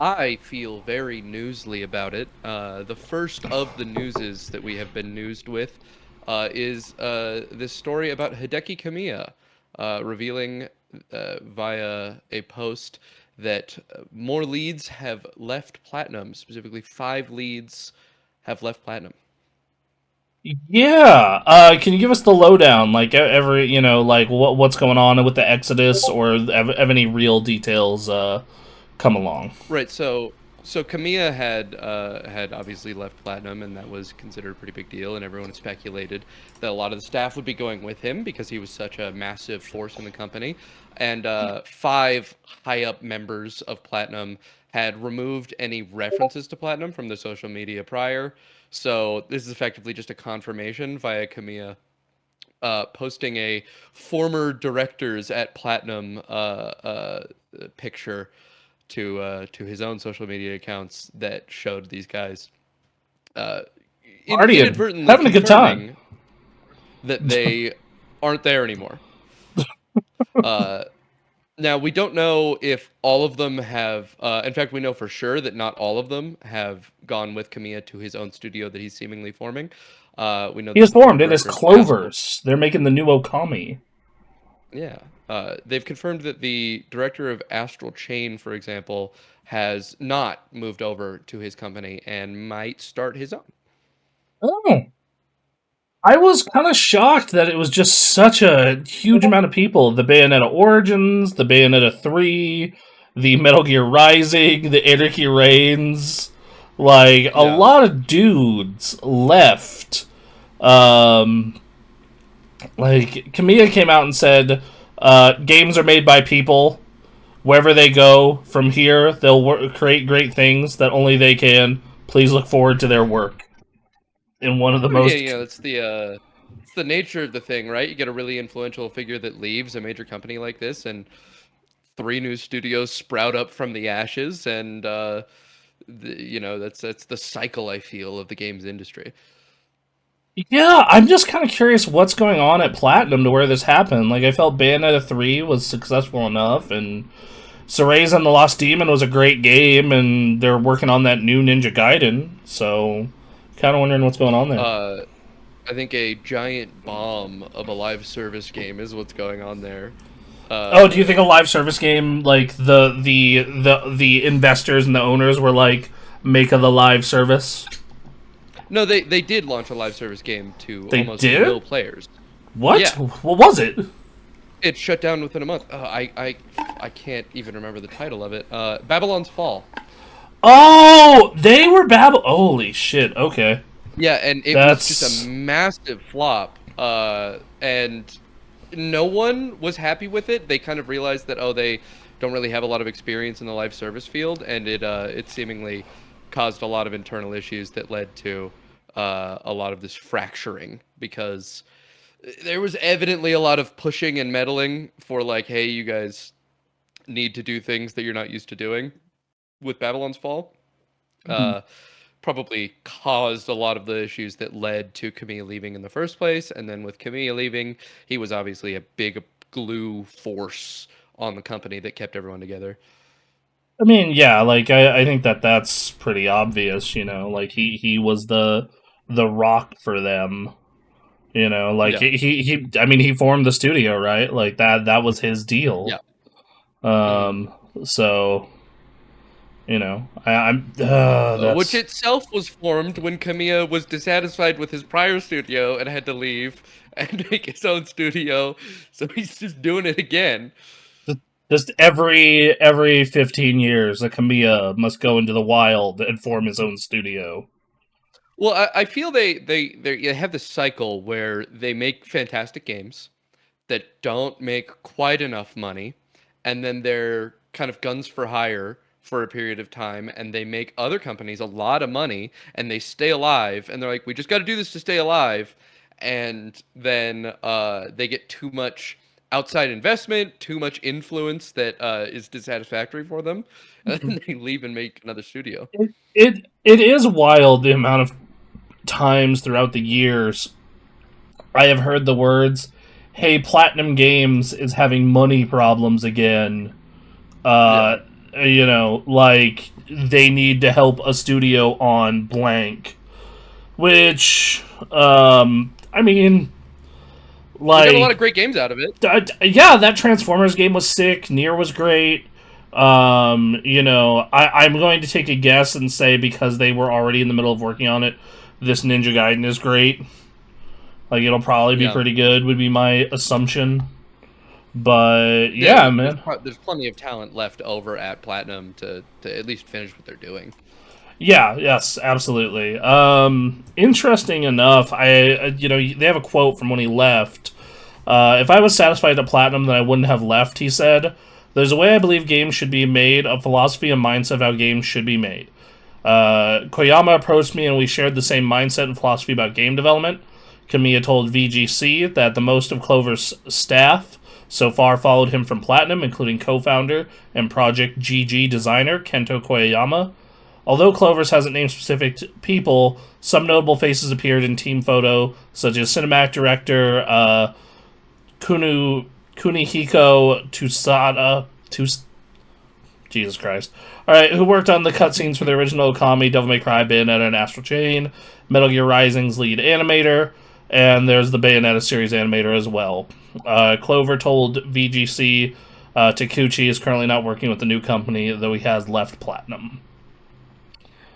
I feel very newsly about it. The first of the newses that we have been newsed with is this story about Hideki Kamiya, revealing via a post that more leads have left Platinum. Specifically, 5 leads have left Platinum. Yeah, can you give us the lowdown? Like every, like what's going on with the Exodus, or have any real details come along? Right. So Kamiya had obviously left Platinum, and that was considered a pretty big deal. And everyone speculated that a lot of the staff would be going with him because he was such a massive force in the company. And 5 high up members of Platinum had removed any references to Platinum from their social media prior. So this is effectively just a confirmation via Kamiya posting a former directors at Platinum picture to his own social media accounts that showed these guys uh, Partying, inadvertently having a good time. confirming that they aren't there anymore. Uh, Now we don't know if all of them have. In fact, we know for sure that not all of them have gone with Kamiya to his own studio that he's seemingly forming. We know He that is the former formed. It is director of Astral. Clovers. They're making the new Okami. Yeah. They've confirmed that the director of Astral Chain, for example, has not moved over to his company and might start his own. Oh, I was kind of shocked that it was just such a huge amount of people. The Bayonetta Origins, the Bayonetta 3, the Metal Gear Rising, the Anarchy Reigns. Like, a Yeah. lot of dudes left. Um, like, Kamiya came out and said, games are made by people. Wherever they go from here, they'll create great things that only they can. Please look forward to their work. In one of the Yeah, most. it's the nature of the thing, right? You get a really influential figure that leaves a major company like this, and 3 new studios sprout up from the ashes, and that's the cycle I feel of the games industry. Yeah, I'm just kind of curious what's going on at Platinum to where this happened. Like, I felt Bayonetta 3 was successful enough, and Cereza and the Lost Demon was a great game, and they're working on that new Ninja Gaiden, so kind of wondering what's going on there. Uh, I think a giant bomb of a live service game is what's going on there. Oh, do you Uh, think a live service game, like the investors and the owners were like, make of the live service? no, they did launch a live service game to They almost nil did? players. What? Yeah, What was it? it shut down within a month. I can't even remember the title of it. Babylon's Fall. Oh, they were Babel. Holy shit! Okay, Yeah, and it was just a that's massive flop. And no one was happy with it. They kind of realized that they don't really have a lot of experience in the live service field, and it seemingly caused a lot of internal issues that led to a lot of this fracturing because there was evidently a lot of pushing and meddling for like, hey, you guys need to do things that you're not used to doing with Babylon's Fall. Uh, Probably caused a lot of the issues that led to Camille leaving in the first place. And then with Camille leaving, he was obviously a big glue force on the company that kept everyone together. I mean, yeah, like I think that that's pretty obvious, like he was the rock for them, like Yeah. he I mean he formed the studio, right? Like that was his Yeah. deal. Hmm. So, I'm Which that's itself was formed when Kamiya was dissatisfied with his prior studio and had to leave and make his own studio. So he's just doing it again. just every 15 years, a Kamiya must go into the wild and form his own studio. Well, I feel they have this cycle where they make fantastic games that don't make quite enough money, and then they're kind of guns for hire for a period of time, and they make other companies a lot of money, and they stay alive, and they're like, we just got to do this to stay alive, and then they get too much outside investment, too much influence that is dissatisfactory for them, and then they leave and make another studio. It is wild the amount of times throughout the years I have heard the words, "Hey, Platinum Games is having money problems again." Yeah. like they need to help a studio on blank, which, I mean, We got a lot of like, great games out of it. yeah, that Transformers game was sick. Nier was great. I'm going to take a guess and say because they were already in the middle of working on it, this Ninja Gaiden is great. Like, it'll probably be Yeah. pretty good, would be my assumption. But Yeah, yeah, man. there's plenty of talent left over at Platinum to at least finish what they're doing. Yeah, yes, absolutely. Interesting enough, they have a quote from when he left. If I was satisfied at Platinum, then I wouldn't have left, he said. There's a way I believe games should be made, a philosophy and mindset of how games should be made. Koyama approached me and we shared the same mindset and philosophy about game development. Kamiya told VGC that the most of Clover's staff so far followed him from Platinum, including co-founder and Project GG designer Kento Koyama. Although Clovers hasn't named specific people, some notable faces appeared in team photo, such as cinematic director Kunihiko Tusada. Jesus Christ. Alright, who worked on the cutscenes for the original Okami, Devil May Cry, Bayonetta, and Astral Chain, Metal Gear Rising's lead animator, and there's the Bayonetta series animator as well. Clover told VGC Takuchi is currently not working with the new company, though he has left Platinum.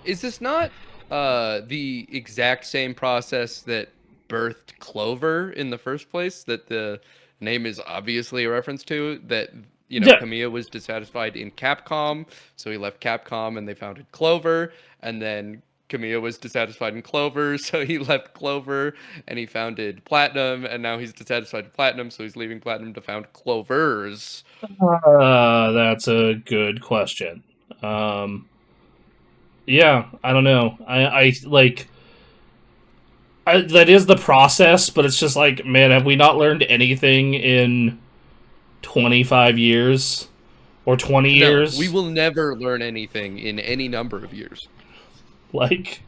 Is this not the exact same process that birthed Clover in the first place? That the name is obviously a reference to? That, Yeah, Kamiya was dissatisfied in Capcom, so he left Capcom and they founded Clover, and then Kamiya was dissatisfied in Clover, so he left Clover and he founded Platinum, and now he's dissatisfied in Platinum, so he's leaving Platinum to found Clovers. that's a good question. Um, yeah, I don't know. I like that is the process, but it's just like, man, have we not learned anything in 25 years or 20 No, we years? will never learn anything in any number of years. Like,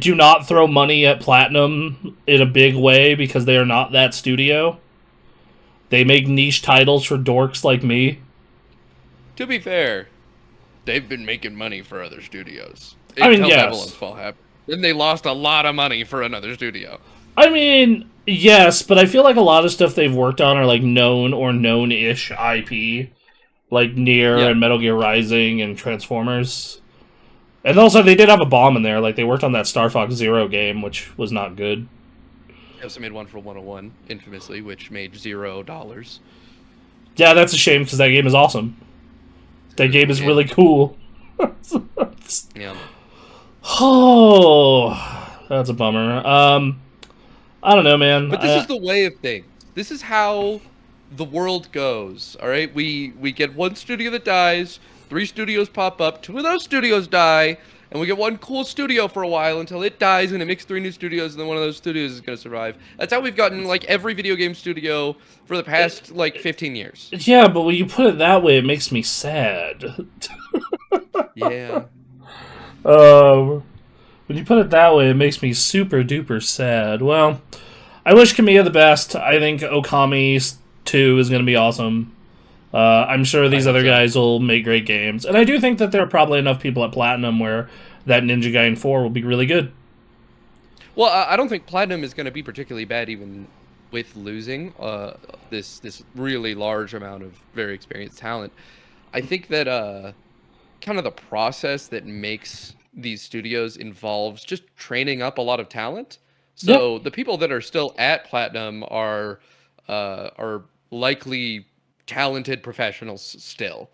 do not throw money at Platinum in a big way because they are not that studio. They make niche titles for dorks like me. To be fair, they've been making money for other studios I mean, until Babylon's yes. Fall happened. Then they lost a lot of money for another studio. I mean, yes, but I feel like a lot of stuff they've worked on are like known or known-ish IP, like Nier Yeah, and Metal Gear Rising and Transformers. And also, they did have a bomb in there. Like, they worked on that Star Fox Zero game, which was not good. they also made one for 101, infamously, which made $0. Yeah, that's a shame because that game is awesome. That game is really cool. Yeah. Oh, that's a bummer. I don't know, man. But this is the way of things. This is how the world goes. All right, we get one studio that dies, three studios pop up, two of those studios die, and we get one cool studio for a while until it dies, and it makes three new studios, and then one of those studios is going to survive. That's how we've gotten like every video game studio for the past like 15 years. Yeah, but when you put it that way, it makes me sad. Yeah. Um, when you put it that way, it makes me super duper sad. Well, I wish Kamiya the best. I think Okami 2 is going to be awesome. I'm sure I these hope other so. guys will make great games. And I do think that there are probably enough people at Platinum where that Ninja Gaiden 4 will be really good. Well, I don't think Platinum is going to be particularly bad, even with losing this really large amount of very experienced talent. I think that kind of the process that makes these studios involves just training up a lot of talent. Yep. So the people that are still at Platinum are likely talented professionals still.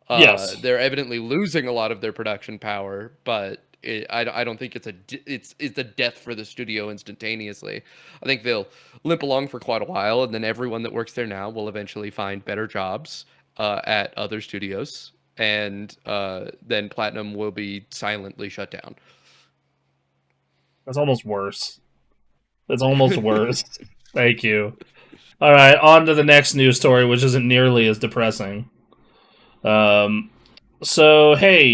Yes. They're evidently losing a lot of their production power, but I don't think it's a death for the studio instantaneously. I think they'll limp along for quite a while, and then everyone that works there now will eventually find better jobs at other studios, and then Platinum will be silently shut down. That's almost worse. It's almost worse. Thank you. All right, on to the next news story, which isn't nearly as depressing. Um, so, hey,